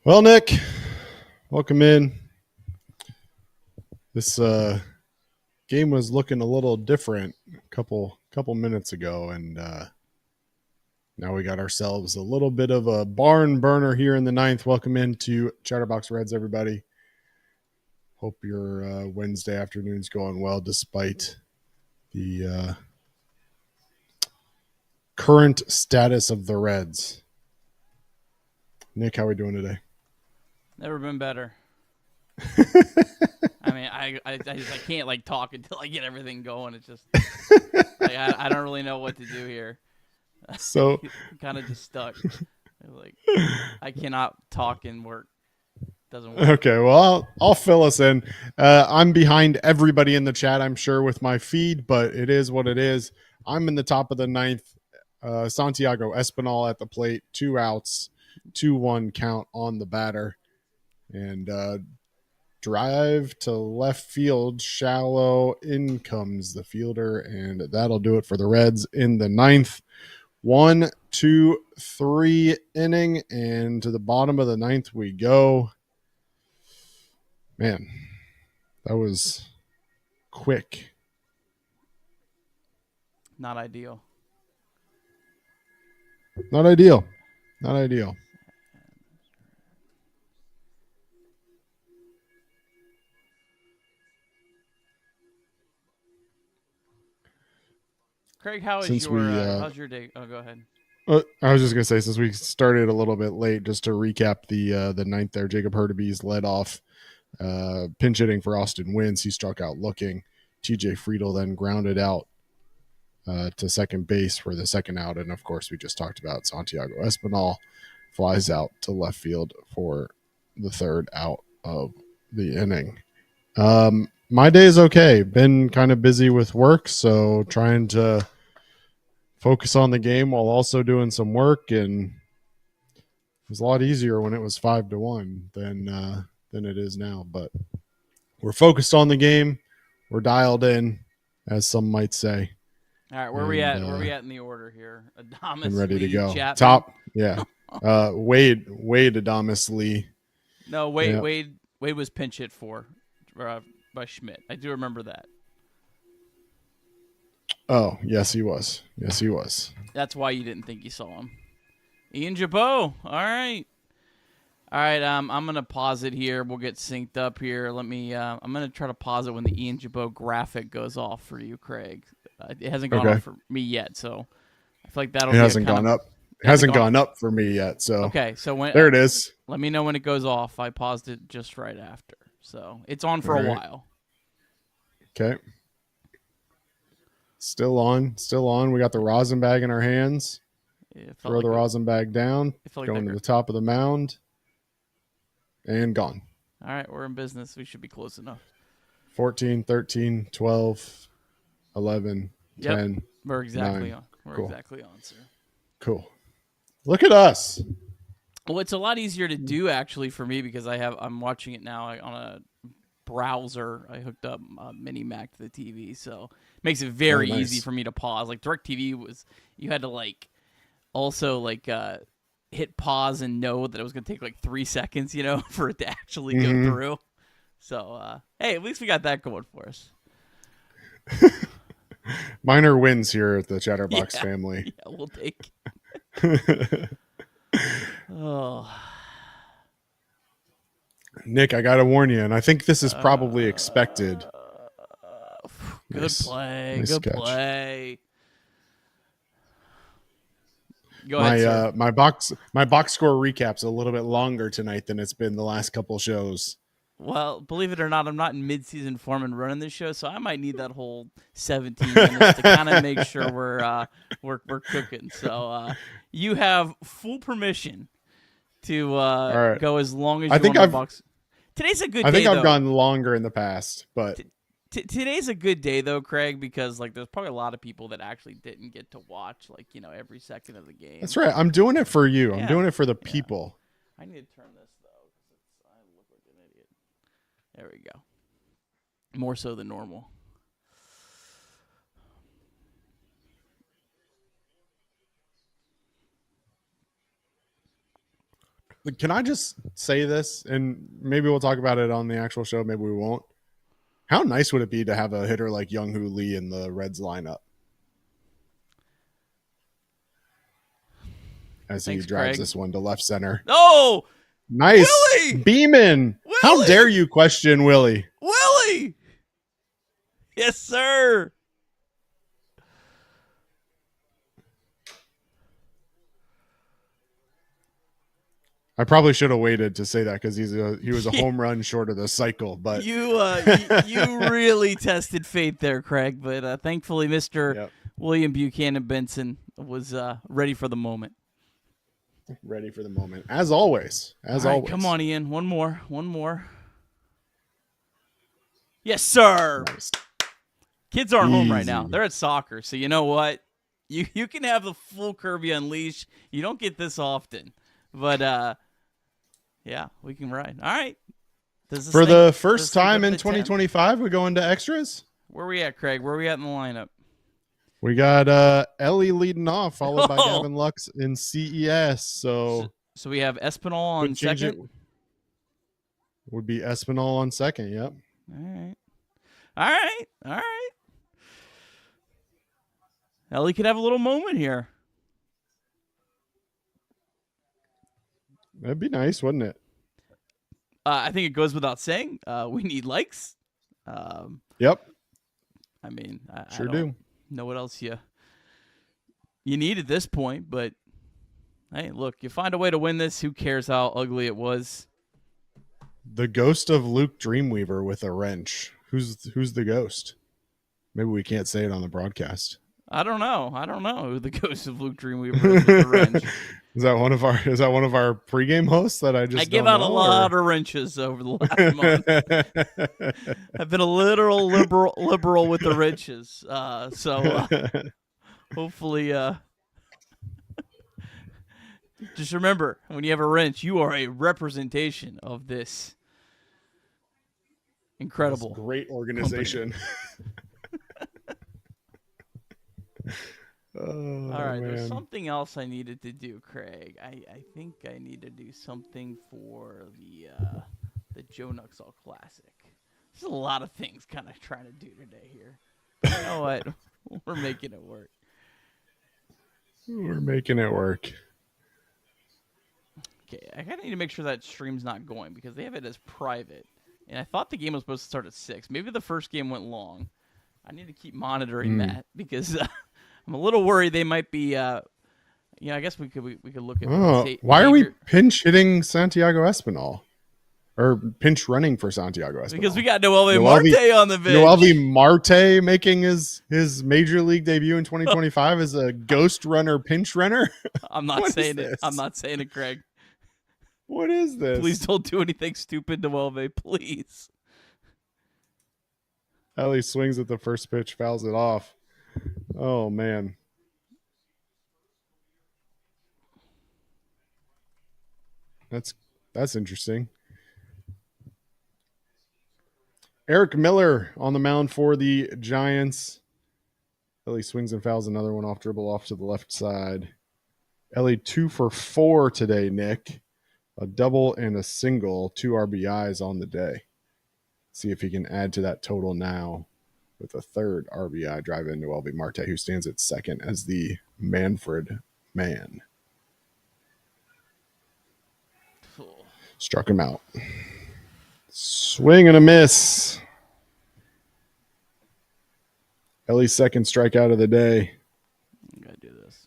Well, Nick, welcome in. This game was looking a little different a couple minutes ago, and now we got ourselves a little bit of a barn burner here in the ninth. Welcome in to Chatterbox Reds, everybody. Hope your Wednesday afternoon's going well despite the current status of the Reds. Nick, how are we doing today? Never been better. I mean, I can't talk until I get everything going. It's just I don't really know what to do here. So kind of just stuck. I cannot talk and work. Doesn't work. Okay, well, I'll fill us in. I'm behind everybody in the chat, I'm sure, with my feed, but it is what it is. I'm in the top of the ninth. Santiago Espinal at the plate, 2 outs, 2-1 count on the batter. And drive to left field, shallow, in comes the fielder, and that'll do it for the Reds in the ninth. 1, 2, 3 inning, and to the bottom of the ninth we go. Man, that was quick. Not ideal. Not ideal. Not ideal. Craig, how's your day? Oh, go ahead. I was just gonna say, since we started a little bit late, just to recap the ninth there, Jacob Hurtubise led off, pinch hitting for Austin Wynns. He struck out looking. TJ Friedel then grounded out to second base for the second out, and of course we just talked about Santiago Espinal flies out to left field for the third out of the inning. My day is okay. Been kind of busy with work, so trying to focus on the game while also doing some work, and it was a lot easier when it was 5-1 than it is now. But we're focused on the game. We're dialed in, as some might say. All right, where are we at? Where are we at in the order here? Adames, and ready to go. Chapman. Top, yeah. Wade Adames Lee. No, Wade was pinch hit by Schmidt. I do remember that. Oh, yes, he was. Yes, he was. That's why you didn't think you saw him. Ian Jabot. All right. I'm gonna pause it here. We'll get synced up here. I'm gonna try to pause it when the Ian Jabot graphic goes off for you, Craig. It hasn't gone off for me yet, so I feel like that'll. It hasn't gone up. It hasn't gone up for me yet. So okay. So there it is. Let me know when it goes off. I paused it just right after, so it's on for a while. Okay. Still on. We got the rosin bag in our hands. Throw the rosin bag down. Going to the top of the mound. And gone. All right, we're in business. We should be close enough. 14, 13, 12, 11, 10. We're exactly 9. on. We're cool. exactly on, sir. Cool. Look at us. Well, it's a lot easier to do actually for me because I'm watching it now on a browser. I hooked up Mini Mac to the TV, so it makes it very easy for me to pause. Like DirecTV you had to also hit pause and know that it was going to take 3 seconds, for it to actually go through. So, hey, at least we got that going for us. Minor wins here at the Chatterbox family. Yeah, we'll take. Oh. Nick, I got to warn you, and I think this is probably expected. Good play. Good play. Go ahead, sir. My box score recap's a little bit longer tonight than it's been the last couple shows. Well, believe it or not, I'm not in mid-season form and running this show, so I might need that whole 17 minutes to kind of make sure we're cooking. So you have full permission to go as long as you want to box. Today's a good day. I think I've gone longer in the past, but today's a good day though, Craig, because there's probably a lot of people that actually didn't get to watch every second of the game. That's right. I'm doing it for you. I'm doing it for the people. I need to turn this though, because I look like an idiot. There we go. More so than normal. Can I just say this, and maybe we'll talk about it on the actual show, maybe we won't. How nice would it be to have a hitter like Young-Hoo Lee in the Reds lineup as he drives Craig. this one to left center? Oh, nice. Willie! Beeman. Willie! How dare you question Willie? Willie! Yes, sir. I probably should have waited to say that because he was a home run short of the cycle. But you really tested fate there, Craig. But thankfully, Mr. William Buchanan Benson was ready for the moment. Ready for the moment, as always. As always. Come on, Ian. One more. Yes, sir. Nice. Kids aren't home right now. They're at soccer. So you know what? You can have the full Kirby Unleash. You don't get this often. But, yeah, we can ride. All right. For the first time in 2025, we go into extras? Where are we at, Craig? Where are we at in the lineup? We got Ellie leading off, followed by Gavin Lux in CES. So we have Espinal on second? Would be Espinal on second, yep. All right. Ellie could have a little moment here. That'd be nice, wouldn't it? I think it goes without saying. We need likes. Yep. I mean, I do know what else you need at this point, but hey, look, you find a way to win this. Who cares how ugly it was? The ghost of Luke Dreamweaver with a wrench. Who's the ghost? Maybe we can't say it on the broadcast. I don't know who the ghost of Luke Dreamweaver is with the wrench. Is that one of our pregame hosts that I give out a lot of wrenches over the last month. I've been a literal liberal with the wrenches. So hopefully, just remember, when you have a wrench, you are a representation of this incredible, great organization. All right, there's something else I needed to do, Craig. I think I need to do something for the Joe Nuxall Classic. There's a lot of things kind of trying to do today here. But you know what? We're making it work. Okay, I kind of need to make sure that stream's not going because they have it as private. And I thought the game was supposed to start at 6. Maybe the first game went long. I need to keep monitoring that because I'm a little worried they might be. I guess we could look at. Why are we pinch hitting Santiago Espinal, or pinch running for Santiago Espinal? Because we got Noelvi Marte on the bench. Noelvi Marte making his major league debut in 2025 as a ghost runner, pinch runner. I'm not saying it. I'm not saying it, Craig. What is this? Please don't do anything stupid, Noelvi. Please. Ellie swings at the first pitch, fouls it off. Oh, man. That's interesting. Eric Miller on the mound for the Giants. Ellie swings and fouls another one off dribble off to the left side. Ellie 2 for 4 today, Nick. A double and a single, 2 RBIs on the day. See if he can add to that total now with a third RBI drive into Noelvi Marte, who stands at second as the Manfred man. Struck him out. Swing and a miss. Ellie's second strikeout of the day. I'm going to do this.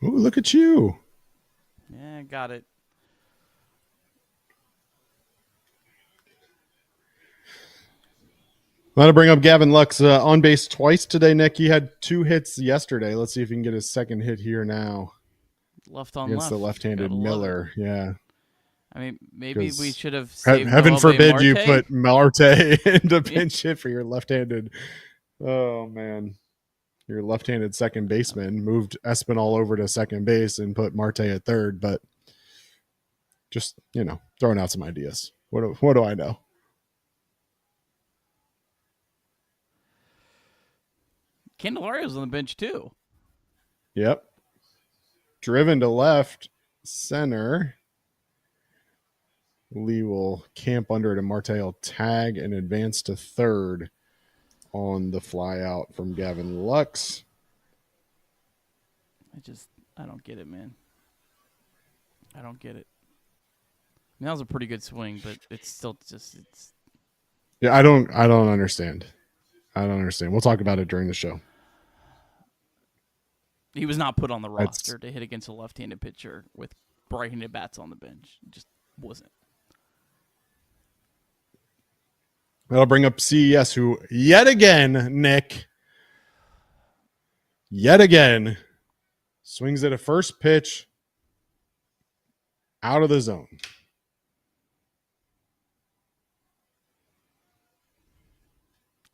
Ooh, look at you. Yeah, got it. I'm going to bring up Gavin Lux on base twice today, Nick. He had 2 hits yesterday. Let's see if he can get his second hit here now. Left on against left. the left-handed Miller. Yeah. I mean, maybe we should have saved Heaven forbid Marte. You put Marte into pinch hit for your left-handed. Oh, man. Your left-handed second baseman moved Espinal over to second base and put Marte at third, but just, throwing out some ideas. What do I know? Candelario's on the bench too. Yep. driven to left center. Lee will camp under it, and Marte will tag and advance to third on the fly out from Gavin Lux. I don't get it, man. I don't get it. I mean, that was a pretty good swing, but it's still just Yeah, I don't understand. I don't understand. We'll talk about it during the show. He was not put on the roster to hit against a left-handed pitcher with right-handed bats on the bench. It just wasn't. That'll bring up CES, who yet again, Nick, swings at a first pitch out of the zone.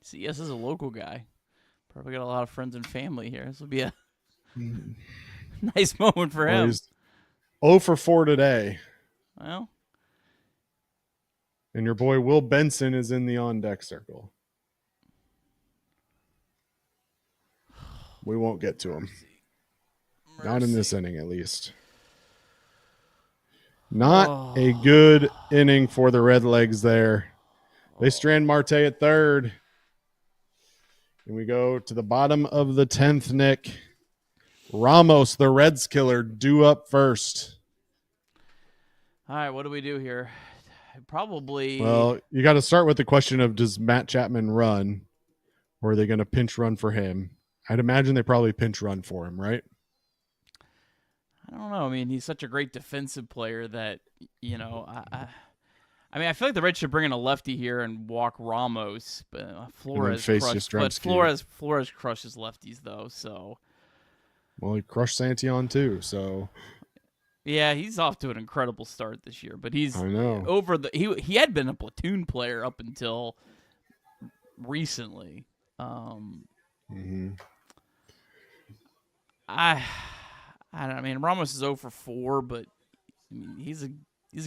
CES is a local guy. Probably got a lot of friends and family here. This will be a nice moment for him. He's 0 for 4 today. Well. And your boy Will Benson is in the on-deck circle. We won't get to him. Mercy. Not in this inning, at least. Not a good inning for the Redlegs there. They strand Marte at third. And we go to the bottom of the 10th, Nick. Ramos, the Reds killer, due up first. All right, what do we do here? Probably. Well, you got to start with the question of, does Matt Chapman run, or are they going to pinch run for him? I'd imagine they probably pinch run for him, right? I don't know. I mean, he's such a great defensive player that, you know, I mean, I feel like the Reds should bring in a lefty here and walk Ramos, but Flores crushes lefties though. So, well, he crushed Santillan too. So. Yeah, he's off to an incredible start this year, but he's he had been a platoon player up until recently. I don't know. I mean, Ramos is 0 for 4, but I mean, he's a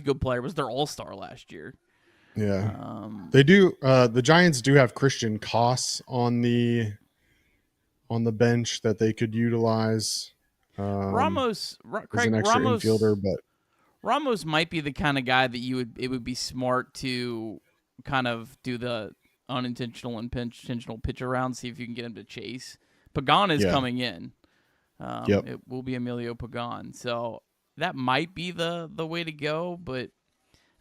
good player. Was their all-star last year. Yeah. They do the Giants do have Christian Koss on the bench that they could utilize. Ramos, Craig, an extra infielder, but Ramos might be the kind of guy that it would be smart to kind of do the unintentional and intentional pitch around, see if you can get him to chase. Pagan is coming in. It will be Emilio Pagan, so that might be the way to go. But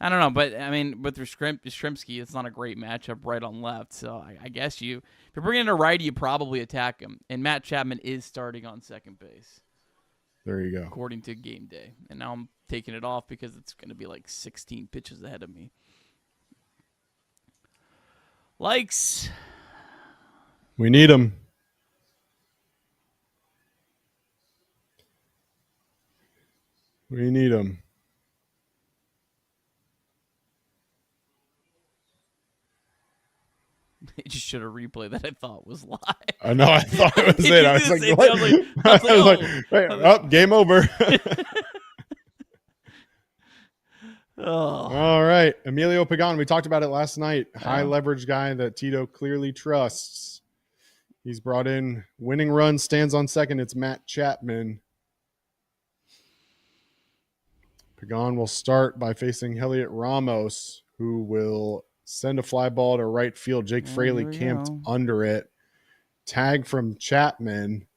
I don't know. But I mean, with Yastrzemski, it's not a great matchup right on left. So I guess if you're bringing in a righty, you probably attack him. And Matt Chapman is starting on second base. There you go. According to Game Day. And now I'm taking it off because it's going to be like 16 pitches ahead of me. Likes. We need him. We need him. They just should have replayed that. I thought was live. I know. I thought it was it. I was like, what? I was like, hey, up, game over. All right. Emilio Pagan. We talked about it last night. High leverage guy that Tito clearly trusts. He's brought in winning run, stands on second. It's Matt Chapman. Pagan will start by facing Heliot Ramos, who will send a fly ball to right field. Jake Fraley camped under it. Tag from Chapman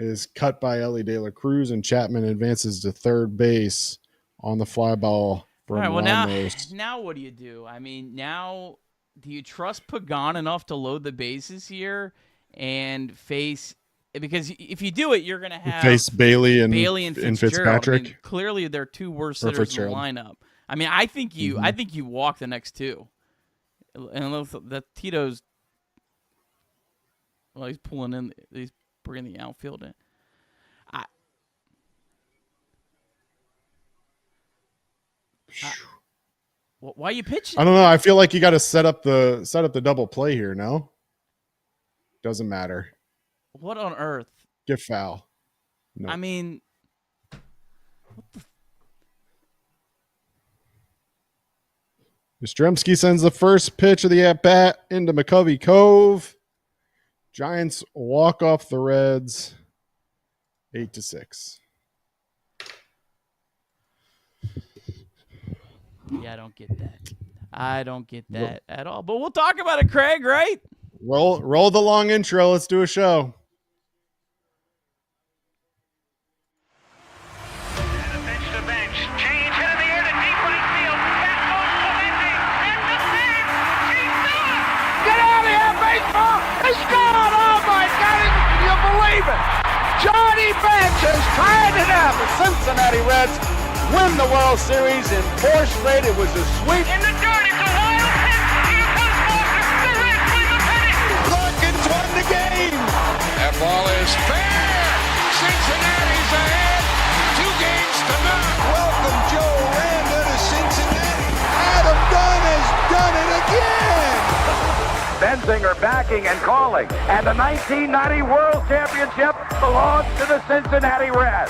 is cut by Ellie De La Cruz, and Chapman advances to third base on the fly ball from Ramos. Now what do you do? I mean, now do you trust Pagan enough to load the bases here and face? Because if you do it, you're going to have face Bailey and Fitzpatrick. I mean, clearly, they're two worst hitters in the lineup. I mean, I think you walk the next two. And that Tito's, well, he's pulling in, he's bringing the outfield in. Why are you pitching? I don't know. I feel like you got to set up the double play here. No, doesn't matter. What on earth? Get foul. No. I mean, what the? Yastrzemski sends the first pitch of the at-bat into McCovey Cove. Giants walk off the Reds 8-6. Yeah, I don't get that. I don't get that at all. But we'll talk about it, Craig, right? Roll the long intro. Let's do a show. Johnny Bench has tied it up. The Cincinnati Reds win the World Series in 4 straight. It was a sweep. In the dirt, it's a wild pitch. Here comes Walker. The Reds win the pennant. Larkins won the game. That ball is fair. Cincinnati's ahead. 2 games to none. Welcome Joe Randa to Cincinnati. Adam Dunn has done it again. Benzinger backing and calling. And the 1990 World Championship belongs to the Cincinnati Reds.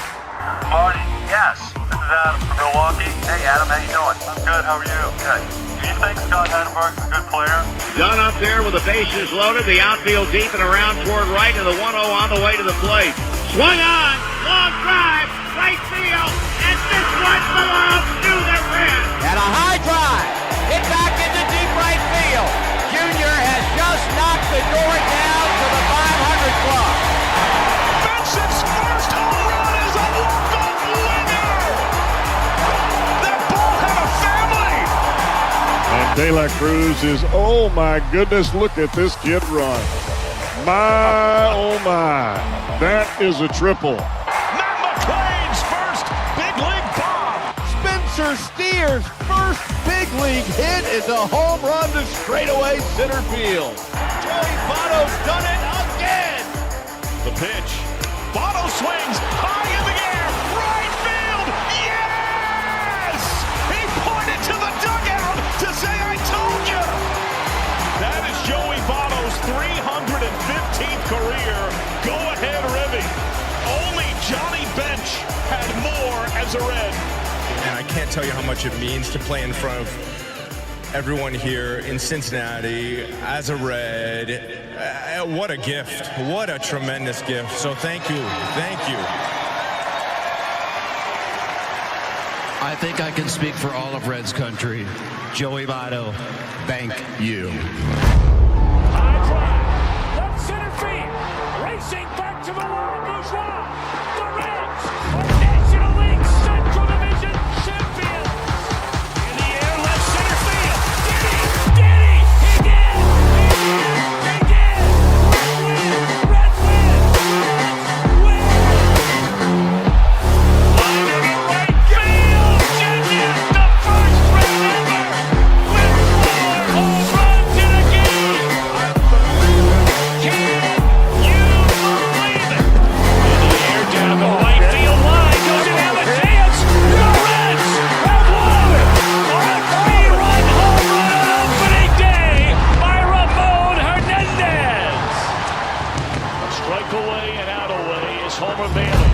Marty, yes. This is Adam from Milwaukee. Hey, Adam, how you doing? I'm good. How are you? Good. Do you think Scott Chatterbox is a good player? Dunn up there with the bases loaded, the outfield deep and around toward right, and the 1-0 on the way to the plate. Swung on, long drive, right field, and this one belongs to the Reds. And a high drive. Hit back into deep right field. Junior has just knocked the door down to the 500 club. Benson's first home run is a walk-off winner. That ball had a family. And De La Cruz is, oh my goodness, look at this kid run. My, oh my, that is a triple. Matt McLain's first big league bomb. Spencer Steer's first big league hit is a home run to straightaway center field. Joey Votto's done it again. The pitch. Botto swings high in the air. Right field. Yes! He pointed to the dugout to say, I told you. That is Joey Votto's 315th career go-ahead ribby. Only Johnny Bench had more as a Red. And I can't tell you how much it means to play in front of everyone here in Cincinnati as a Red. What a gift. What a tremendous gift. So thank you. Thank you. I think I can speak for all of Reds country. Joey Votto, thank you. High drive. Left center field. Racing back to the wall. Bourgeois. The Reds are National League Central Division champions. In the air, left center field. Did he? He did. He did. Reds win. Reds win. Line to the right field. Genius, the first Red ever with 4 home runs in a game. Can you believe it? In the air, down the right field line. Does it have a chance? The Reds have won on a 3-run home run on opening day by Ramon Hernandez. A strike away and out away is Homer Bailey.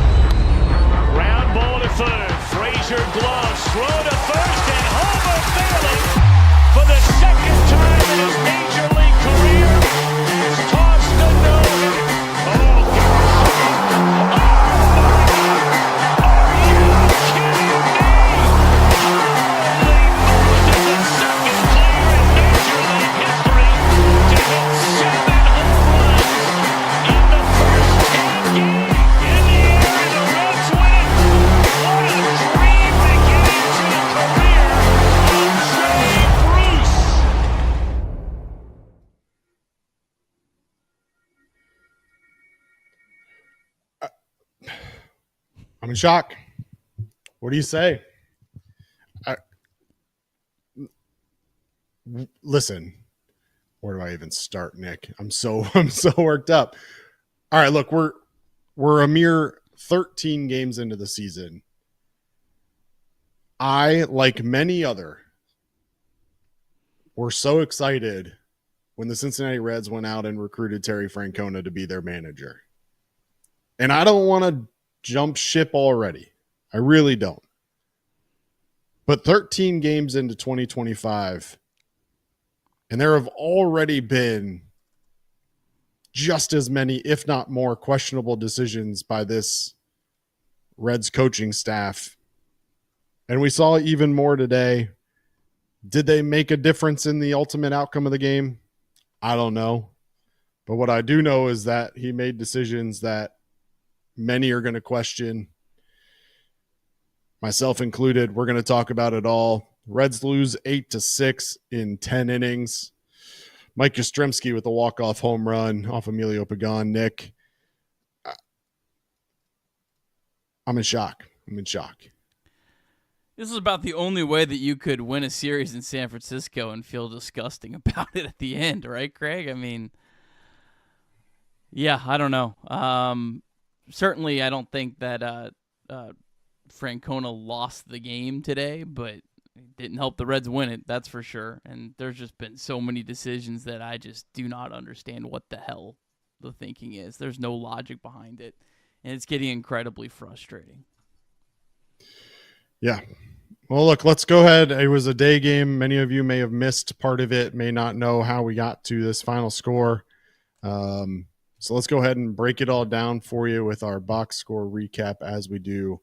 Ground ball to third. Frazier gloves. Throw to first, and Homer Bailey, for the second time in his major league career, has tossed a no-hitter. Oh, gosh. Oh, my God. Are you kidding me? Holy moly, this is the second player in major league history to hit 7 home runs in the first 10 games. In the air, and the Reds win. What a dream beginning to the career of Jay Bruce. I'm in shock. What do you say? Listen, where do I even start, Nick? I'm so worked up. All right, look, we're a mere 13 games into the season. I, like many other, were so excited when the Cincinnati Reds went out and recruited Terry Francona to be their manager. And I don't want to jump ship already. I really don't. But 13 games into 2025, and there have already been just as many, if not more, questionable decisions by this Reds coaching staff. And we saw even more today. Did they make a difference in the ultimate outcome of the game? I don't know. But what I do know is that he made decisions that many are going to question, myself included. We're going to talk about it all. Reds lose 8-6 in 10 innings. Mike Yastrzemski with a walk-off home run off Emilio Pagan. Nick, I'm in shock. This is about the only way that you could win a series in San Francisco and feel disgusting about it at the end, right, Craig? I mean, yeah, I don't know. Certainly, I don't think that Francona lost the game today, but it didn't help the Reds win it, that's for sure. And there's just been so many decisions that I just do not understand what the hell the thinking is. There's no logic behind it, and it's getting incredibly frustrating. Yeah. Well, look, let's go ahead. It was a day game. Many of you may have missed part of it, may not know how we got to this final score. So let's go ahead and break it all down for you with our box score recap as we do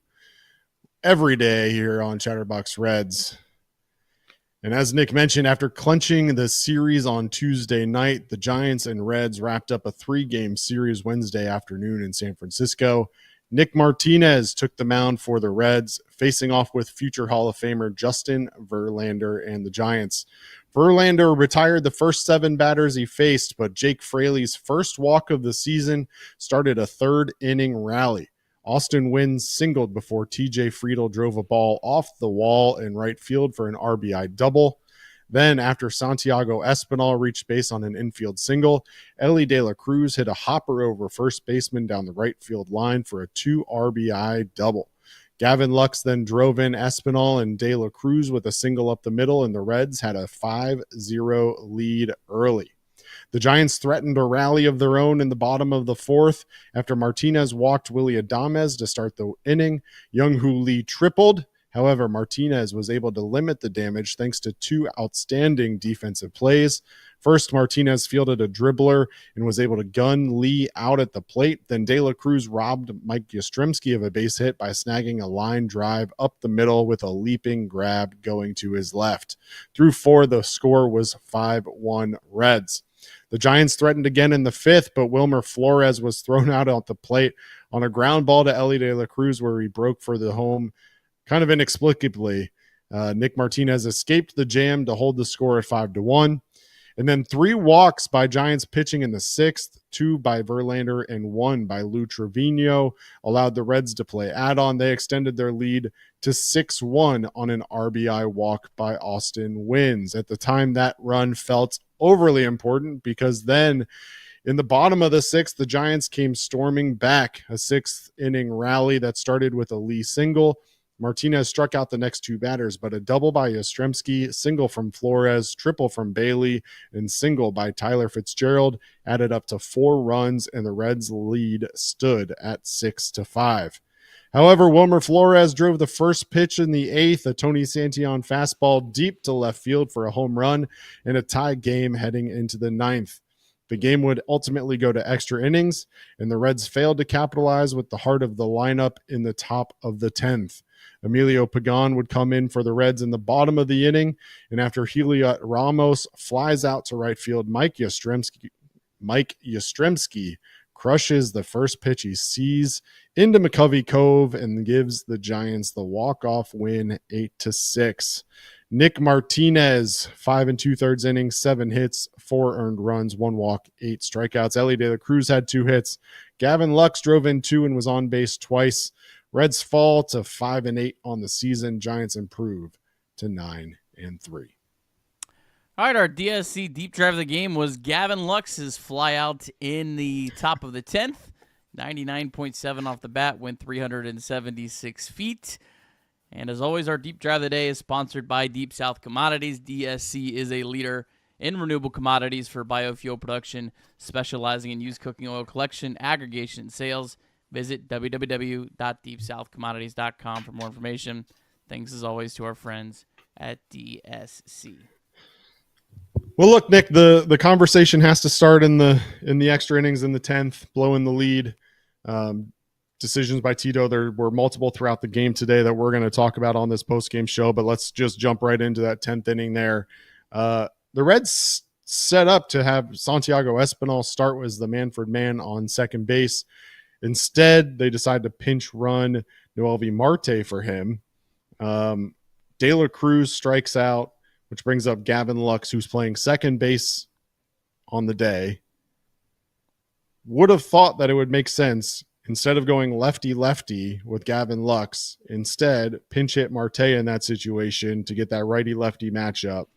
every day here on Chatterbox Reds. And as Nick mentioned, after clinching the series on Tuesday night, the Giants and Reds wrapped up a 3-game series Wednesday afternoon in San Francisco. Nick Martinez took the mound for the Reds, facing off with future Hall of Famer Justin Verlander and the Giants. Verlander retired the first 7 batters he faced, but Jake Fraley's first walk of the season started a 3rd-inning rally. Austin Wynn singled before TJ Friedl drove a ball off the wall in right field for an RBI double. Then, after Santiago Espinal reached base on an infield single, Ellie De La Cruz hit a hopper over first baseman down the right field line for a 2 RBI double. Gavin Lux then drove in Espinal and De La Cruz with a single up the middle, and the Reds had a 5-0 lead early. The Giants threatened a rally of their own in the bottom of the 4th after Martinez walked Willy Adames to start the inning. Young-Hoo Lee tripled. However, Martinez was able to limit the damage thanks to 2 outstanding defensive plays. First, Martinez fielded a dribbler and was able to gun Lee out at the plate. Then De La Cruz robbed Mike Yastrzemski of a base hit by snagging a line drive up the middle with a leaping grab going to his left. Through 4, the score was 5-1 Reds. The Giants threatened again in the 5th, but Wilmer Flores was thrown out at the plate on a ground ball to Ellie De La Cruz where he broke for the home. Kind of inexplicably, Nick Martinez escaped the jam to hold the score at 5-1. And then 3 walks by Giants pitching in the 6th, 2 by Verlander and 1 by Lou Trevino allowed the Reds to play add-on. They extended their lead to 6-1 on an RBI walk by Austin Wynn. At the time, that run felt overly important because then in the bottom of the 6th, the Giants came storming back, a 6th-inning rally that started with a Lee single. Martinez struck out the next 2 batters, but a double by Yastrzemski, single from Flores, triple from Bailey, and single by Tyler Fitzgerald added up to 4 runs, and the Reds' lead stood at 6-5. However, Wilmer Flores drove the first pitch in the 8th, a Tony Santillan fastball deep to left field for a home run, and a tie game heading into the 9th. The game would ultimately go to extra innings, and the Reds failed to capitalize with the heart of the lineup in the top of the 10th. Emilio Pagan would come in for the Reds in the bottom of the inning, and after Heliot Ramos flies out to right field, Mike Yastrzemski crushes the first pitch he sees into McCovey Cove and gives the Giants the walk-off win 8-6. Nick Martinez, 5 2/3 innings, 7 hits, 4 earned runs, 1 walk, 8 strikeouts. Ellie De La Cruz had 2 hits. Gavin Lux drove in 2 and was on base twice. Reds fall to 5-8 on the season. Giants improve to 9-3. All right, our DSC deep drive of the game was Gavin Lux's flyout in the top of the 10th. 99.7 off the bat, went 376 feet. And as always, our deep drive of the day is sponsored by Deep South Commodities. DSC is a leader in renewable commodities for biofuel production, specializing in used cooking oil collection, aggregation, and sales. Visit www.deepsouthcommodities.com for more information. Thanks, as always, to our friends at DSC. Well, look, Nick, the conversation has to start in the extra innings in the 10th, blowing the lead. decisions by Tito. There were multiple throughout the game today that we're going to talk about on this post-game show, but let's just jump right into that 10th inning there. The Reds set up to have Santiago Espinal start as the Manfred man on second base. Instead, they decided to pinch run Noelvi Marte for him. De La Cruz strikes out, which brings up Gavin Lux, who's playing second base on the day. Would have thought that it would make sense, instead of going lefty-lefty with Gavin Lux, instead pinch hit Marte in that situation to get that righty-lefty matchup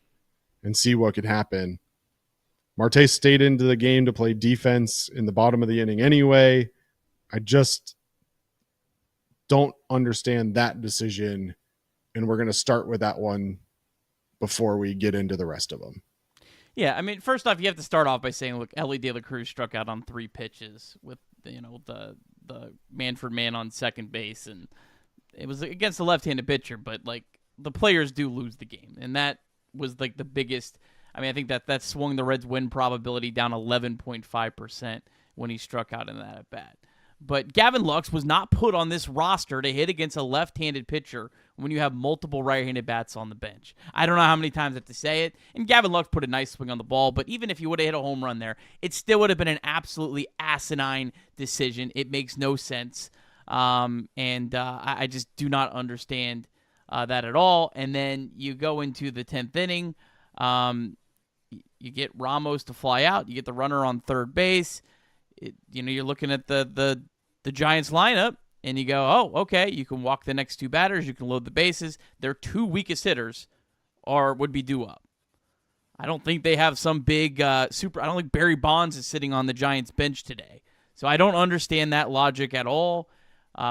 and see what could happen. Marte stayed into the game to play defense in the bottom of the inning anyway. I just don't understand that decision, and we're going to start with that one before we get into the rest of them. Yeah, I mean, first off, you have to start off by saying, look, Ellie De La Cruz struck out on 3 pitches with, the Manfred man on second base, and it was against the left-handed pitcher, but, like, the players do lose the game, and that was, like, the biggest. I mean, I think that swung the Reds' win probability down 11.5% when he struck out in that at-bat. But Gavin Lux was not put on this roster to hit against a left-handed pitcher when you have multiple right-handed bats on the bench. I don't know how many times I have to say it, and Gavin Lux put a nice swing on the ball, but even if he would have hit a home run there, it still would have been an absolutely asinine decision. It makes no sense, and I just do not understand that at all. And then you go into the 10th inning, you get Ramos to fly out, you get the runner on third base. You're looking at the Giants lineup, and you go, oh, okay, you can walk the next 2 batters, you can load the bases. Their 2 weakest hitters would be due up. I don't think they have some big I don't think Barry Bonds is sitting on the Giants bench today. So I don't understand that logic at all.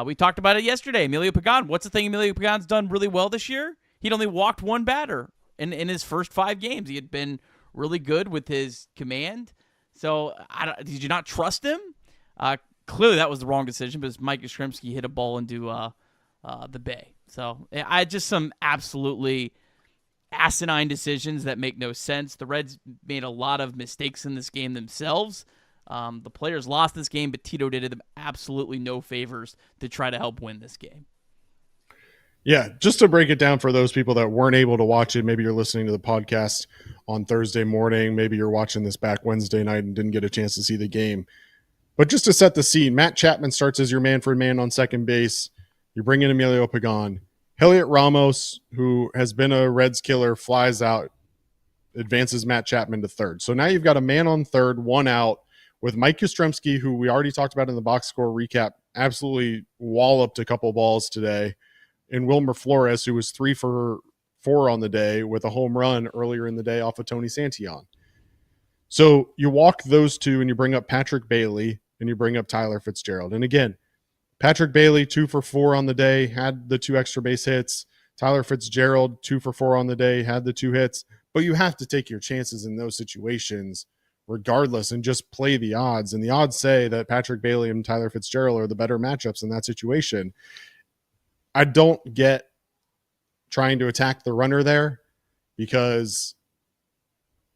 We talked about it yesterday. Emilio Pagan, what's the thing Emilio Pagan's done really well this year? He'd only walked 1 batter in his first 5 games. He had been really good with his command. So did you not trust him? Clearly that was the wrong decision, because Mike Yastrzemski hit a ball into the bay. So I just some absolutely asinine decisions that make no sense. The Reds made a lot of mistakes in this game themselves. The players lost this game, but Tito did them absolutely no favors to try to help win this game. Yeah, just to break it down for those people that weren't able to watch it, maybe you're listening to the podcast on Thursday morning, maybe you're watching this back Wednesday night and didn't get a chance to see the game. But just to set the scene, Matt Chapman starts as your Manfred man on second base. You bring in Emilio Pagan. Heliot Ramos, who has been a Reds killer, flies out, advances Matt Chapman to third. So now you've got a man on third, 1 out, with Mike Yastrzemski, who we already talked about in the box score recap, absolutely walloped a couple balls today, and Wilmer Flores, who was 3 for 4 on the day with a home run earlier in the day off of Tony Santillan. So you walk those 2 and you bring up Patrick Bailey and you bring up Tyler Fitzgerald. And again, Patrick Bailey, 2 for 4 on the day, had the 2 extra base hits. Tyler Fitzgerald, 2 for 4 on the day, had the 2 hits. But you have to take your chances in those situations regardless and just play the odds. And the odds say that Patrick Bailey and Tyler Fitzgerald are the better matchups in that situation. I don't get trying to attack the runner there, because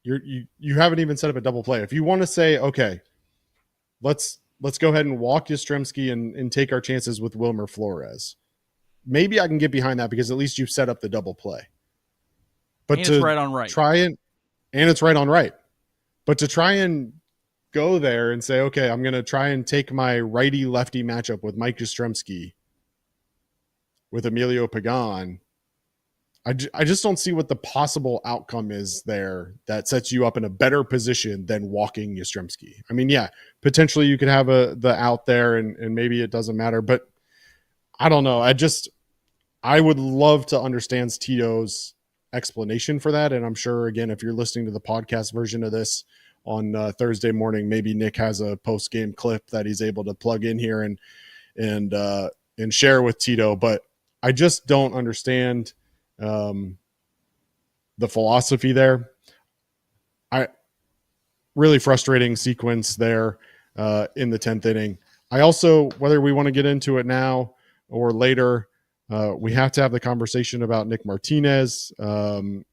you haven't even set up a double play. If you want to say, okay, let's go ahead and walk Yastrzemski and take our chances with Wilmer Flores, maybe I can get behind that, because at least you've set up the double play. But and it's right on right. And it's right on right. But to try and go there and say, okay, I'm going to try and take my righty-lefty matchup with Mike Yastrzemski with Emilio Pagan, I just don't see what the possible outcome is there that sets you up in a better position than walking Yastrzemski. I mean, yeah, potentially you could have the out there and maybe it doesn't matter, but I don't know. I would love to understand Tito's explanation for that. And I'm sure, again, if you're listening to the podcast version of this on Thursday morning, maybe Nick has a post-game clip that he's able to plug in here and share with Tito. But I just don't understand the philosophy there. Really frustrating sequence there in the 10th inning. I also, whether we want to get into it now or later, we have to have the conversation about Nick Martinez and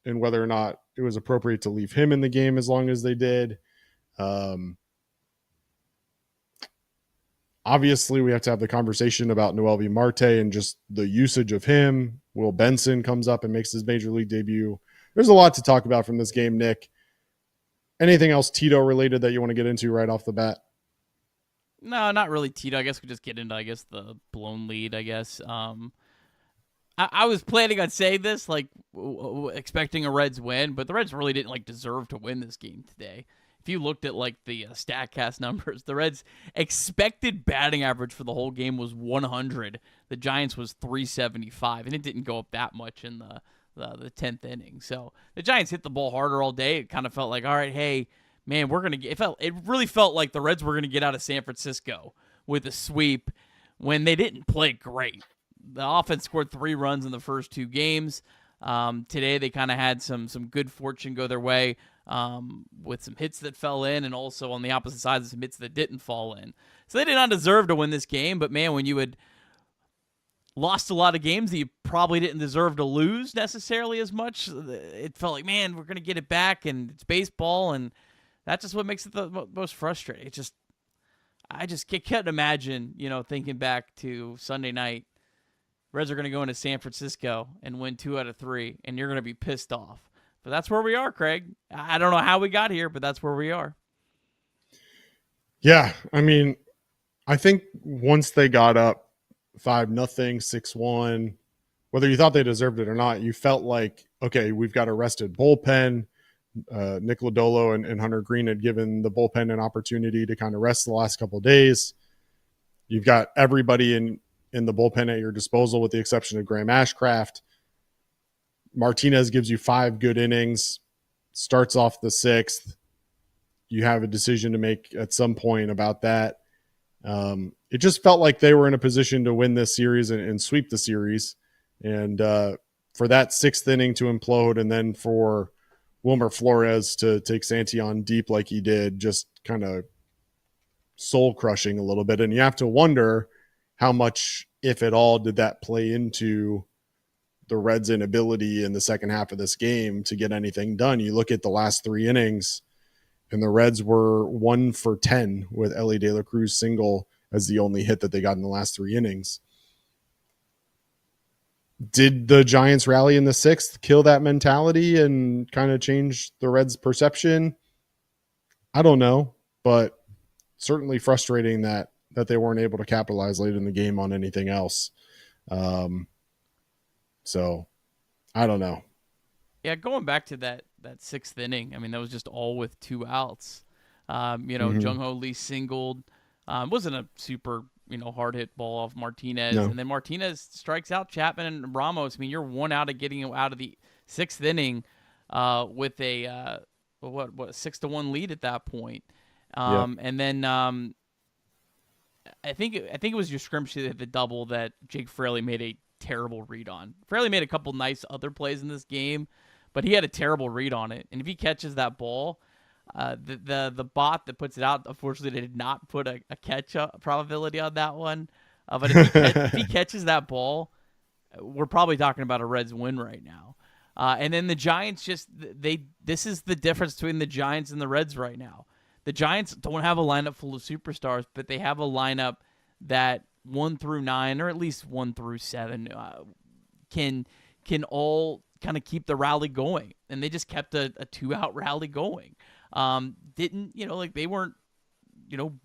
whether or not it was appropriate to leave him in the game as long as they did. Obviously, we have to have the conversation about Noelvi Marte and just the usage of him. Will Benson comes up and makes his major league debut. There's a lot to talk about from this game, Nick. Anything else Tito related that you want to get into right off the bat? No, not really Tito. I guess we just get into, the blown lead, I was planning on saying this, expecting a Reds win, but the Reds really didn't, deserve to win this game today. If you looked at, the StatCast numbers, the Reds' expected batting average for the whole game was 100. The Giants was 375, and it didn't go up that much in the 10th inning. So the Giants hit the ball harder all day. It kind of felt like, all right, hey, man, we're going to get – it really felt like the Reds were going to get out of San Francisco with a sweep when they didn't play great. The offense scored 3 runs in the first 2 games. Today they kind of had some good fortune go their way with some hits that fell in, and also on the opposite side, some hits that didn't fall in. So they did not deserve to win this game, but man, when you had lost a lot of games that you probably didn't deserve to lose necessarily as much, it felt like, man, we're going to get it back, and it's baseball, and that's just what makes it the most frustrating. I just can't imagine, thinking back to Sunday night, Reds are going to go into San Francisco and win 2 out of 3, and you're going to be pissed off. But that's where we are, Craig. I don't know how we got here, but that's where we are. Yeah, I mean, I think once they got up 5-0, 6-1, whether you thought they deserved it or not, you felt like, okay, we've got a rested bullpen. Nick Lodolo and Hunter Green had given the bullpen an opportunity to kind of rest the last couple of days. You've got everybody in the bullpen at your disposal with the exception of Graham Ashcraft. Martinez gives you 5 good innings, starts off the 6th. You have a decision to make at some point about that. It just felt like they were in a position to win this series and sweep the series. And for that 6th inning to implode, and then for Wilmer Flores to take Santi on deep like he did, just kind of soul crushing a little bit. And you have to wonder how much, if at all, did that play into the Reds' inability in the second half of this game to get anything done. You look at the last 3 innings, and the Reds were 1 for 10 with Ellie De La Cruz single as the only hit that they got in the last 3 innings. Did the Giants rally in the 6th, kill that mentality and kind of change the Reds' perception? I don't know, but certainly frustrating that they weren't able to capitalize late in the game on anything else. So I don't know. Yeah, going back to that 6th inning, I mean, that was just all with 2 outs. Jung-Ho Lee singled. Wasn't a super, hard hit ball off Martinez. No. And then Martinez strikes out Chapman and Ramos. I mean, you're 1 out of getting out of the 6th inning with a 6-1 lead at that point. And then I think it was your scrimmage that hit the double that Jake Fraley made a terrible read on. Fraley made a couple nice other plays in this game, but he had a terrible read on it. And if he catches that ball, the bot that puts it out, unfortunately, they did not put a catch probability on that one. But if he catches that ball, we're probably talking about a Reds win right now. And then the Giants this is the difference between the Giants and the Reds right now. The Giants don't have a lineup full of superstars, but they have a lineup that 1 through 9, or at least 1 through 7, can all kind of keep the rally going. And they just kept a 2-out rally going. They weren't,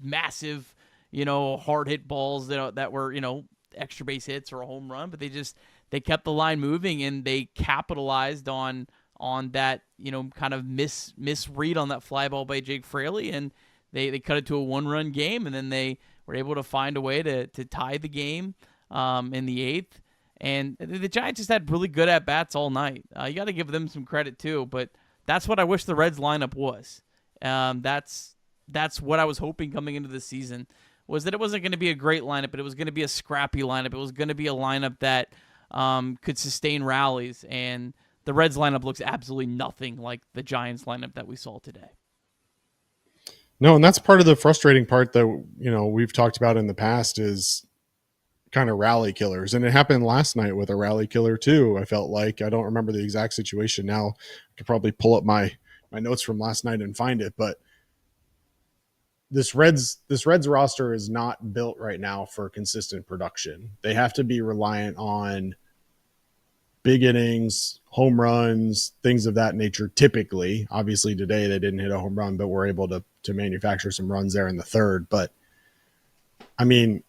massive, hard hit balls that were, extra base hits or a home run, but they kept the line moving, and they capitalized on that, kind of misread on that fly ball by Jake Fraley, and they cut it to a 1-run game, and then they were able to find a way to tie the game in the 8th. And the Giants just had really good at-bats all night. You got to give them some credit too, but that's what I wish the Reds lineup was. That's what I was hoping coming into the season, was that it wasn't going to be a great lineup, but it was going to be a scrappy lineup. It was going to be a lineup that could sustain rallies, and the Reds lineup looks absolutely nothing like the Giants lineup that we saw today. No, and that's part of the frustrating part that, we've talked about in the past is kind of rally killers. And it happened last night with a rally killer too. I felt like, I don't remember the exact situation now. I could probably pull up my notes from last night and find it, but this Reds roster is not built right now for consistent production. They have to be reliant on big innings, home runs, things of that nature. Typically, obviously today they didn't hit a home run, but were able to manufacture some runs there in the third. But I mean,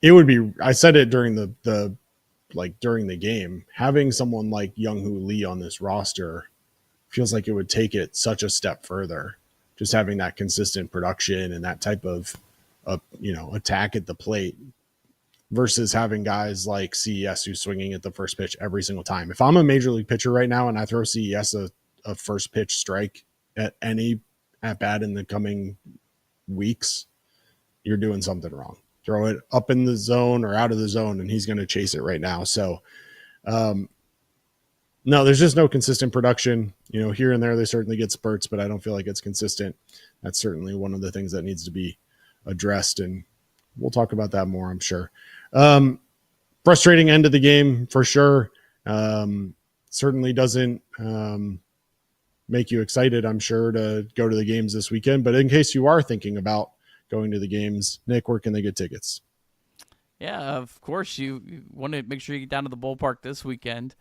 it would be, I said it during during the game, having someone like Young-Hoo Lee on this roster feels like it would take it such a step further. Just having that consistent production and that type of attack at the plate versus having guys like CES who's swinging at the first pitch every single time. If I'm a major league pitcher right now and I throw CES a first pitch strike at any at bat in the coming weeks, you're doing something wrong. Throw it up in the zone or out of the zone, and he's going to chase it right now. So, no, there's just no consistent production. Here and there, they certainly get spurts, but I don't feel like it's consistent. That's certainly one of the things that needs to be addressed, and we'll talk about that more, I'm sure. Frustrating end of the game for sure. Certainly doesn't make you excited, I'm sure, to go to the games this weekend. But in case you are thinking about going to the games, Nick, where can they get tickets? Yeah, of course. You want to make sure you get down to the ballpark this weekend,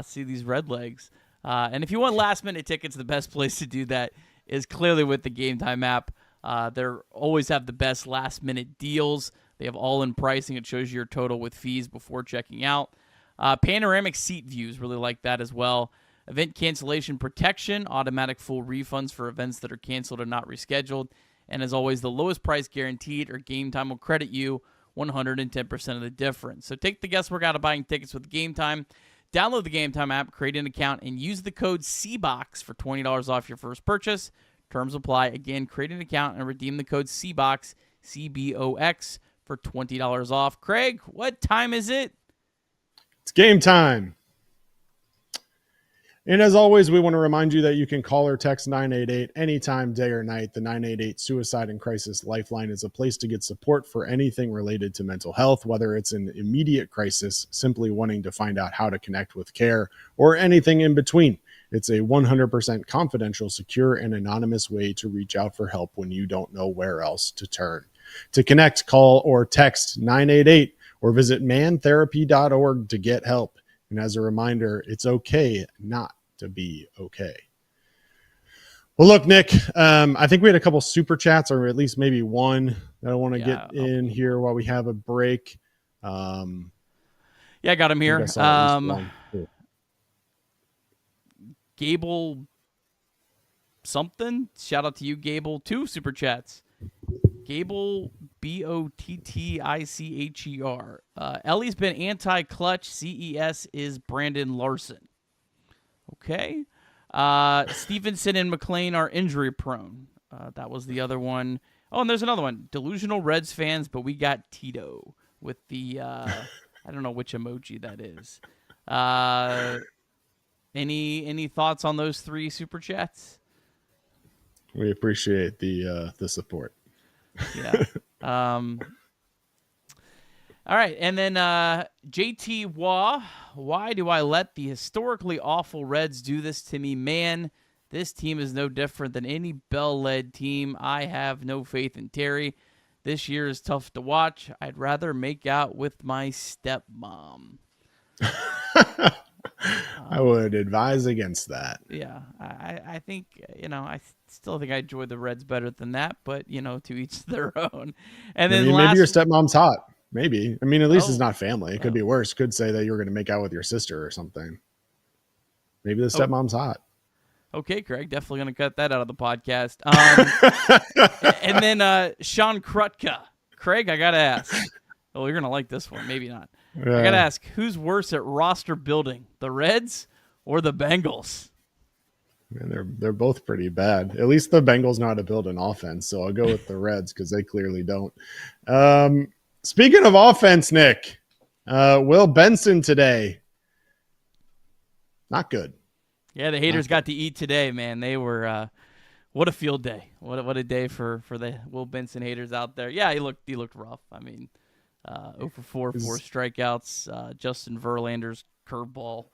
see these Red Legs. And if you want last-minute tickets, the best place to do that is clearly with the Game Time app. They always have the best last-minute deals. They have all-in pricing. It shows you your total with fees before checking out. Panoramic seat views, really like that as well. Event cancellation protection, automatic full refunds for events that are canceled or not rescheduled. And as always, the lowest price guaranteed, or Game Time will credit you 110% of the difference. So take the guesswork out of buying tickets with Game Time. Download the Game Time app, create an account, and use the code CBox for $20 off your first purchase. Terms apply. Again, create an account and redeem the code CBox, CBOX, for $20 off. Craig, what time is it? It's game time. And as always, we want to remind you that you can call or text 988 anytime, day or night. The 988 Suicide and Crisis Lifeline is a place to get support for anything related to mental health, whether it's an immediate crisis, simply wanting to find out how to connect with care, or anything in between. It's a 100% confidential, secure, and anonymous way to reach out for help when you don't know where else to turn. To connect, call or text 988 or visit mantherapy.org to get help. And as a reminder, it's okay not to be okay. Well, look, Nick, I think we had a couple super chats, or at least maybe one, that I want to get in here while we have a break. I got him here. Gable something. Shout out to you, Gable. 2 super chats. Gable, Bottticher. Ellie's been anti-clutch. CES is Brandon Larson. Okay. Stevenson and McLain are injury prone. That was the other one. Oh, and there's another one. Delusional Reds fans, but we got Tito with the, I don't know which emoji that is. Any thoughts on those 3 super chats? We appreciate the support. Yeah. All right, and then JT Waugh, why do I let the historically awful Reds do this to me? Man, this team is no different than any Bell-led team. I have no faith in Terry. This year is tough to watch. I'd rather make out with my stepmom. I would advise against that. Yeah, I think, I still think I enjoy the Reds better than that, but, to each their own. And then maybe your stepmom's hot. Maybe. I mean, at least it's not family. It could be worse. Could say that you were going to make out with your sister or something. Maybe the stepmom's hot. Okay, Craig. Definitely going to cut that out of the podcast. And then Sean Krutka. Craig, I got to ask. Oh, you're going to like this one. Maybe not. I got to ask, who's worse at roster building, the Reds or the Bengals? Man, they're both pretty bad. At least the Bengals know how to build an offense, so I'll go with the Reds because they clearly don't. Speaking of offense, Nick, Will Benson today, not good. Yeah, the haters got to eat today, man. They were what a field day. What a day for the Will Benson haters out there. Yeah, he looked rough. I mean, 0 for 4 strikeouts. Justin Verlander's curveball,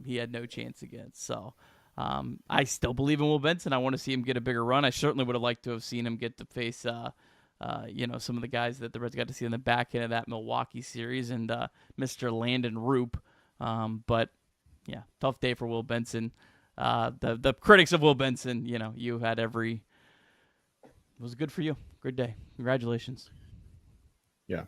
he had no chance against. So, I still believe in Will Benson. I want to see him get a bigger run. I certainly would have liked to have seen him get to face, some of the guys that the Reds got to see in the back end of that Milwaukee series and Mr. Landon Roop. But yeah, tough day for Will Benson. The critics of Will Benson, you had it was good for you. Good day. Congratulations. Yeah.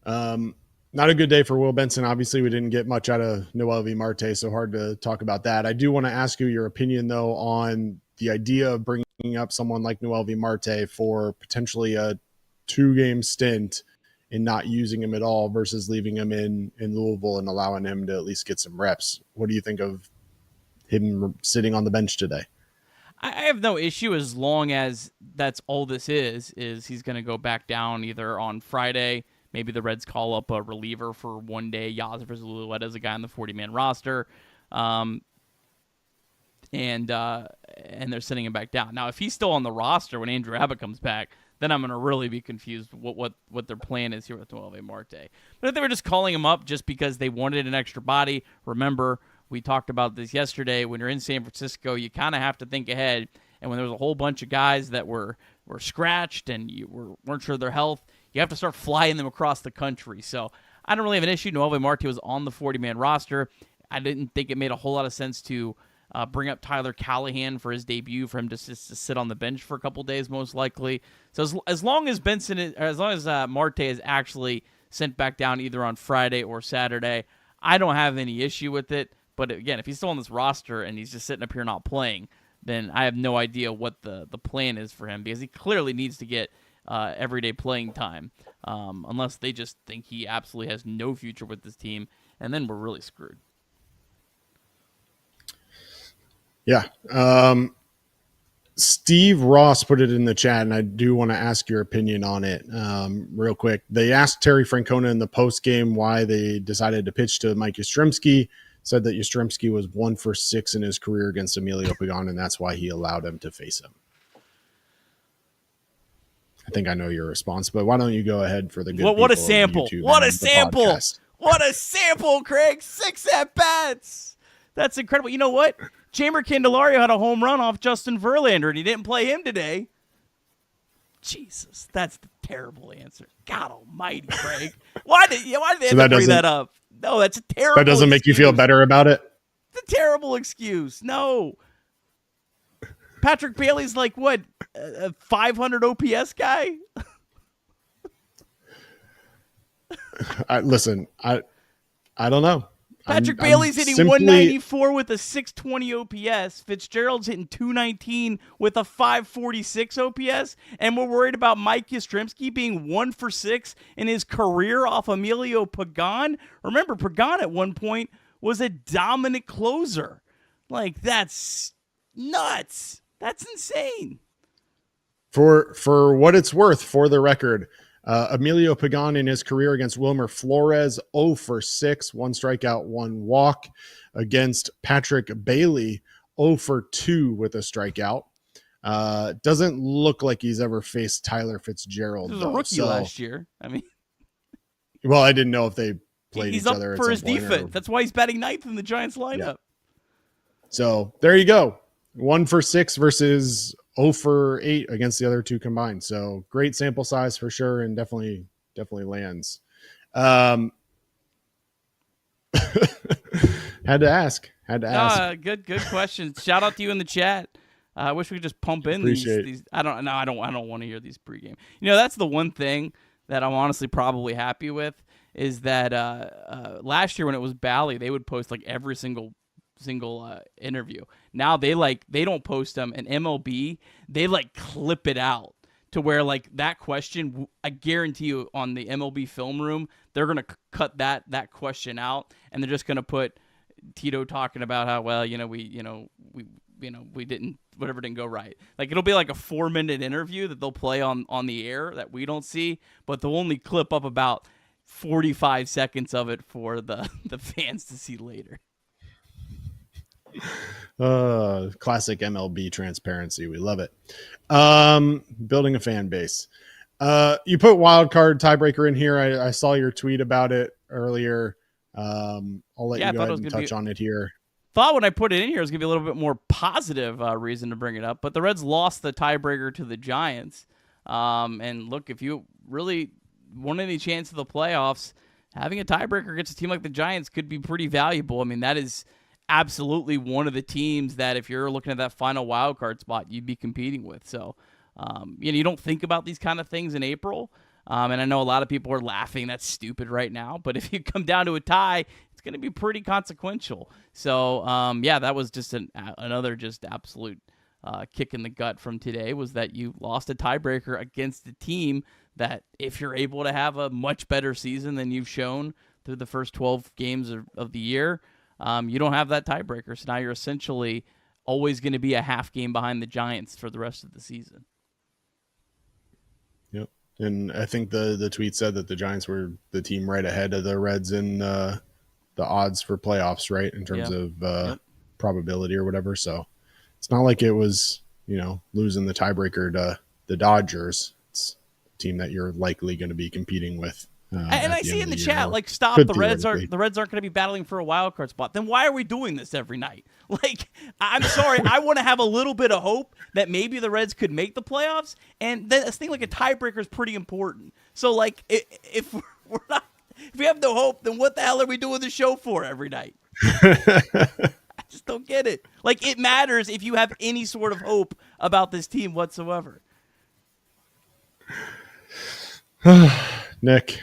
Not a good day for Will Benson. Obviously, we didn't get much out of Noel V. Marte, so hard to talk about that. I do want to ask you your opinion, though, on the idea of bringing up someone like Noel V. Marte for potentially a 2-game stint and not using him at all versus leaving him in Louisville and allowing him to at least get some reps. What do you think of him sitting on the bench today? I have no issue as long as that's all this is he's going to go back down either on Friday. Maybe the Reds call up a reliever for one day. Yasser Zulueta is a guy on the 40-man roster. And they're sending him back down. Now, if he's still on the roster when Andrew Abbott comes back, then I'm going to really be confused what their plan is here with Noel V. Marte. But if they were just calling him up just because they wanted an extra body, remember, we talked about this yesterday. When you're in San Francisco, you kind of have to think ahead. And when there was a whole bunch of guys that were scratched and you weren't sure of their health, you have to start flying them across the country. So I don't really have an issue. Noel V. Marte was on the 40-man roster. I didn't think it made a whole lot of sense to bring up Tyler Callahan for his debut, for him to sit on the bench for a couple days, most likely. So as long as Marte is actually sent back down either on Friday or Saturday, I don't have any issue with it. But again, if he's still on this roster and he's just sitting up here not playing, then I have no idea what the plan is for him, because he clearly needs to get everyday playing time, unless they just think he absolutely has no future with this team, and then we're really screwed. Yeah. Steve Ross put it in the chat, and I do want to ask your opinion on it real quick. They asked Terry Francona in the postgame why they decided to pitch to Mike Yastrzemski, said that Yastrzemski was 1 for 6 in his career against Emilio Pagan, and that's why he allowed him to face him. I think I know your response, but why don't you go ahead for the good what a sample. What a sample. Podcast. What a sample, Craig. 6 at-bats. That's incredible. You know what? Jeimer Candelario had a home run off Justin Verlander, and he didn't play him today. Jesus, that's the terrible answer. God almighty, Craig. Why did they have to bring that up? No, that's a terrible That doesn't make excuse. you feel better about it? It's a terrible excuse. No. Patrick Bailey's like, what, a 500 OPS guy? I don't know. Patrick Bailey's hitting 194 with a 620 OPS. Fitzgerald's hitting 219 with a 546 OPS. And we're worried about Mike Yastrzemski being 1 for 6 in his career off Emilio Pagan. Remember, Pagan at one point was a dominant closer. Like, that's nuts. That's insane. For what it's worth, for the record, Emilio Pagan in his career against Wilmer Flores, 0 for 6, 1 strikeout, 1 walk. Against Patrick Bailey, 0 for 2 with a strikeout. Doesn't look like he's ever faced Tyler Fitzgerald. He was a rookie last year. I mean, well, I didn't know if they played he's each other up for his defense. That's why he's batting 9th in the Giants lineup. Yeah. So there you go. 1 for 6 versus 0 for 8 against the other two combined. So great sample size for sure, and definitely lands. Had to ask. Good question. Shout out to you in the chat. I wish we could just pump in these. I don't want to hear these pregame. That's the one thing that I'm honestly probably happy with is that last year when it was Bally, they would post like every single interview. Now they don't post them, and MLB they clip it out to where that question, I guarantee you on the MLB film room they're gonna cut that question out, and they're just gonna put Tito talking about how we didn't go right. It'll be like a 4-minute interview that they'll play on the air that we don't see, but they'll only clip up about 45 seconds of it for the fans to see later. Classic MLB transparency. We love it. Building a fan base. You put wild card tiebreaker in here. I saw your tweet about it earlier. I'll let you go ahead and touch on it here. thought when I put it in here, it was going to be a little bit more positive reason to bring it up. But the Reds lost the tiebreaker to the Giants. And look, if you really want any chance of the playoffs, having a tiebreaker against a team like the Giants could be pretty valuable. I mean, that is absolutely one of the teams that if you're looking at that final wild card spot, you'd be competing with. So, you don't think about these kind of things in April. And I know a lot of people are laughing. That's stupid right now. But if you come down to a tie, it's going to be pretty consequential. So, that was just another just absolute kick in the gut from today, was that you lost a tiebreaker against a team that if you're able to have a much better season than you've shown through the first 12 games of the year, you don't have that tiebreaker. So now you're essentially always going to be a half game behind the Giants for the rest of the season. Yep. And I think the tweet said that the Giants were the team right ahead of the Reds in the odds for playoffs, right, in terms of probability or whatever. So it's not like it was, losing the tiebreaker to the Dodgers. It's a team that you're likely going to be competing with. And I see in the chat, stop. The Reds aren't going to be battling for a wild card spot. Then why are we doing this every night? I'm sorry. I want to have a little bit of hope that maybe the Reds could make the playoffs. And this thing like a tiebreaker is pretty important. So if we have no hope, then what the hell are we doing the show for every night? I just don't get it. It matters if you have any sort of hope about this team whatsoever. Nick,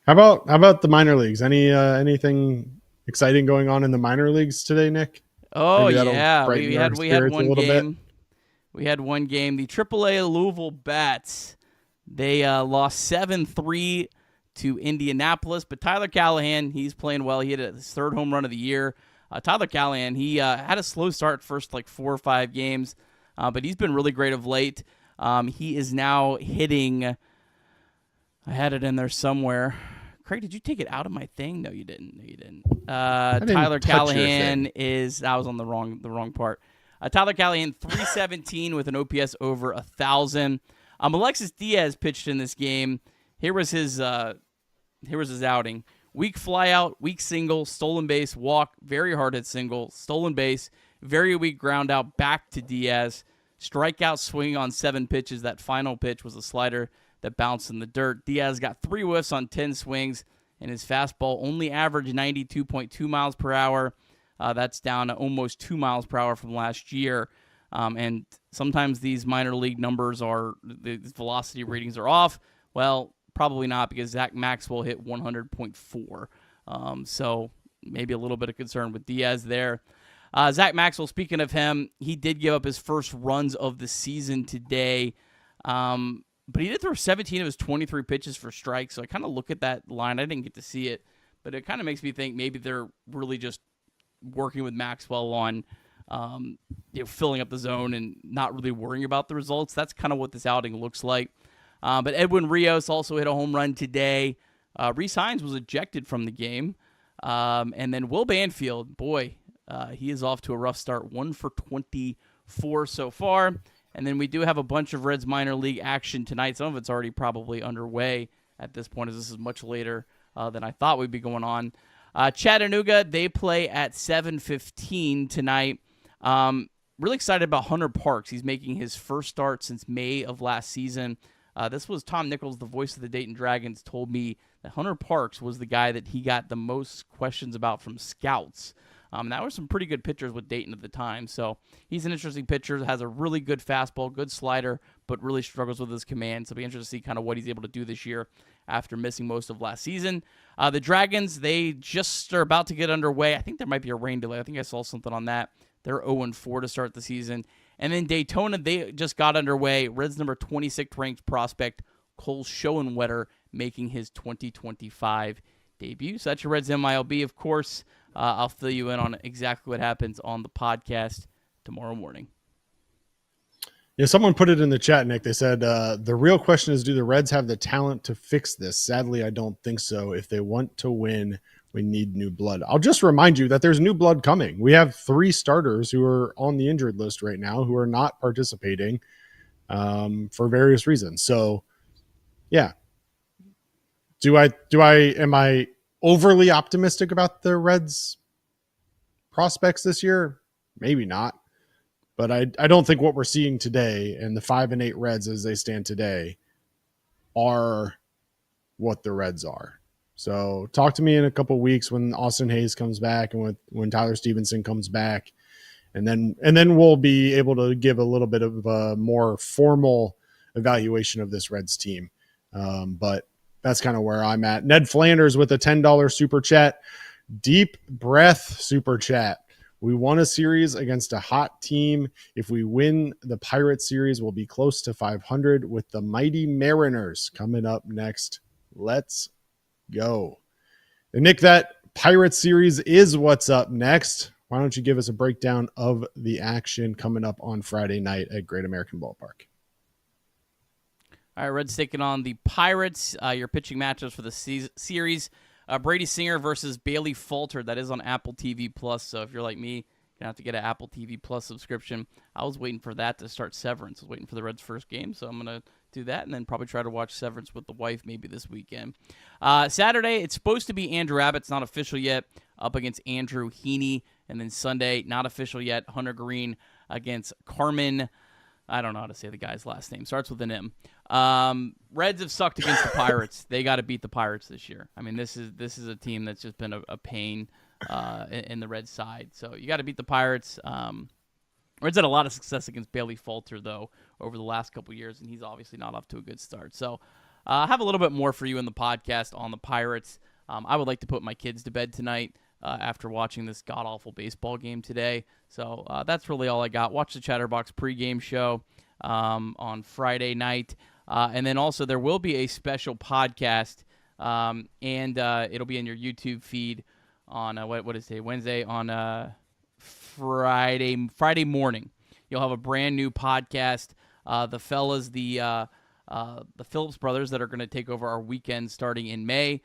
how about the minor leagues? Anything exciting going on in the minor leagues today, Nick? Oh yeah, we had one game. We had one game. The AAA Louisville Bats, they lost 7-3 to Indianapolis, but Tyler Callahan, he's playing well. He hit his third home run of the year. Tyler Callahan, he had a slow start first 4 or 5 games, but he's been really great of late. He is now hitting. I had it in there somewhere. Craig, did you take it out of my thing? No, you didn't. Tyler Callahan is. I was on the wrong part. Tyler Callahan, 317 with an OPS over 1,000. Alexis Diaz pitched in this game. Here was his outing. Weak flyout, weak single, stolen base, walk, very hard hit single, stolen base, very weak ground out back to Diaz. Strikeout swinging on 7 pitches. That final pitch was a slider that bounced in the dirt. Diaz got 3 whiffs on 10 swings, and his fastball only averaged 92.2 miles per hour. That's down to almost 2 miles per hour from last year. And sometimes these minor league numbers the velocity ratings are off. Well, probably not, because Zach Maxwell hit 100.4. So maybe a little bit of concern with Diaz there. Zach Maxwell, speaking of him, he did give up his first runs of the season today. But he did throw 17 of his 23 pitches for strikes. So I kind of look at that line. I didn't get to see it, but it kind of makes me think maybe they're really just working with Maxwell on filling up the zone and not really worrying about the results. That's kind of what this outing looks like. But Edwin Rios also hit a home run today. Rhys Hines was ejected from the game. And then Will Banfield, he is off to a rough start, 1 for 24 so far. And then we do have a bunch of Reds minor league action tonight. Some of it's already probably underway at this point, as this is much later than I thought we'd be going on. Chattanooga, they play at 7:15 tonight. Really excited about Hunter Parks. He's making his first start since May of last season. This was Tom Nichols, the voice of the Dayton Dragons, told me that Hunter Parks was the guy that he got the most questions about from scouts. That were some pretty good pitchers with Dayton at the time. So he's an interesting pitcher, has a really good fastball, good slider, but really struggles with his command. So it'll be interesting to see kind of what he's able to do this year after missing most of last season. The Dragons, they just are about to get underway. I think there might be a rain delay. I think I saw something on that. They're 0-4 to start the season. And then Daytona, they just got underway. Reds number 26 ranked prospect Cole Schoenwetter making his 2025 debut. So that's your Reds MILB, of course. I'll fill you in on exactly what happens on the podcast tomorrow morning. Yeah, someone put it in the chat, Nick. They said, the real question is, do the Reds have the talent to fix this? Sadly, I don't think so. If they want to win, we need new blood. I'll just remind you that there's new blood coming. We have 3 starters who are on the injured list right now who are not participating for various reasons. So, yeah. Am I overly optimistic about the Reds prospects this year? Maybe not. But I don't think what we're seeing today and the 5-8 Reds as they stand today are what the Reds are. So talk to me in a couple weeks when Austin Hayes comes back and when Tyler Stevenson comes back. And then we'll be able to give a little bit of a more formal evaluation of this Reds team. But that's kind of where I'm at. Ned Flanders with a $10 super chat. Deep breath super chat. We won a series against a hot team. If we win the Pirates series, we'll be close to 500 with the mighty Mariners coming up next. Let's go. And Nick, that Pirates series is what's up next. Why don't you give us a breakdown of the action coming up on Friday night at Great American Ballpark? All right, Reds taking on the Pirates. Your pitching matchups for the series. Brady Singer versus Bailey Falter. That is on Apple TV+. So if you're like me, you're going to have to get an Apple TV Plus subscription. I was waiting for that to start Severance. I was waiting for the Reds' first game, so I'm going to do that and then probably try to watch Severance with the wife maybe this weekend. Saturday, it's supposed to be Andrew Abbott. It's not official yet, up against Andrew Heaney. And then Sunday, not official yet, Hunter Green against Carmen. I don't know how to say the guy's last name. Starts with an M. Reds have sucked against the Pirates. They got to beat the Pirates this year. I mean, this is a team that's just been a pain in the Reds side. So you got to beat the Pirates. Reds had a lot of success against Bailey Falter, though, over the last couple of years, and he's obviously not off to a good start. So I have a little bit more for you in the podcast on the Pirates. I would like to put my kids to bed tonight after watching this god-awful baseball game today. So that's really all I got. Watch the Chatterbox pregame show on Friday night. And then also there will be a special podcast, and it'll be in your YouTube feed on, what is today, Wednesday, on Friday morning. You'll have a brand new podcast. The fellas, the Phillips brothers that are going to take over our weekend starting in May,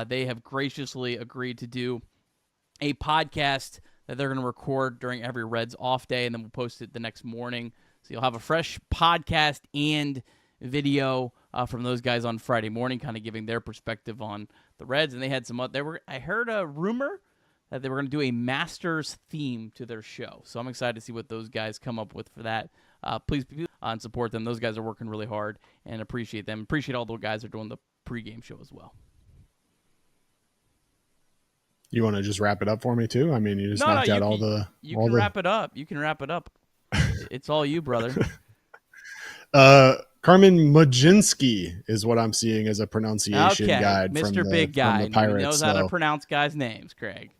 they have graciously agreed to do a podcast that they're going to record during every Reds off day, and then we'll post it the next morning. So you'll have a fresh podcast and video from those guys on Friday morning, kind of giving their perspective on the Reds. And they had I heard a rumor that they were going to do a Masters theme to their show. So I'm excited to see what those guys come up with for that. Please and support them. Those guys are working really hard and appreciate them. Appreciate all the guys that are doing the pregame show as well. You want to just wrap it up for me too? I mean, you just knocked out all the... You can wrap it up. You can wrap it up. It's all you, brother. Carmen Mudzinski is what I'm seeing as a pronunciation guide. Mr. Big Guy. From the Pirates, he knows how to pronounce guys' names, Craig.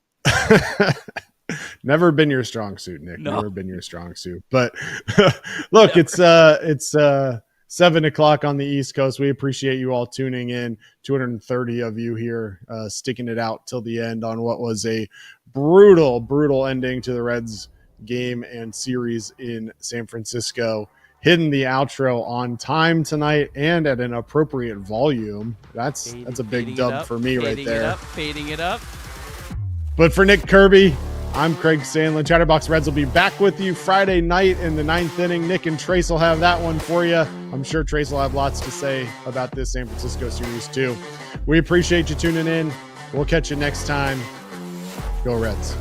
Never been your strong suit, Nick. No. Never been your strong suit. But look, it's 7 o'clock on the East Coast. We appreciate you all tuning in. 230 of you here, sticking it out till the end on what was a brutal ending to the Reds game and series in San Francisco. Hitting the outro on time tonight and at an appropriate volume. That's a big dub for me right there. Fading it up. But for Nick Kirby, I'm Craig Sandlin. Chatterbox Reds will be back with you Friday night in the 9th inning. Nick and Trace will have that one for you. I'm sure Trace will have lots to say about this San Francisco series too. We appreciate you tuning in. We'll catch you next time. Go Reds.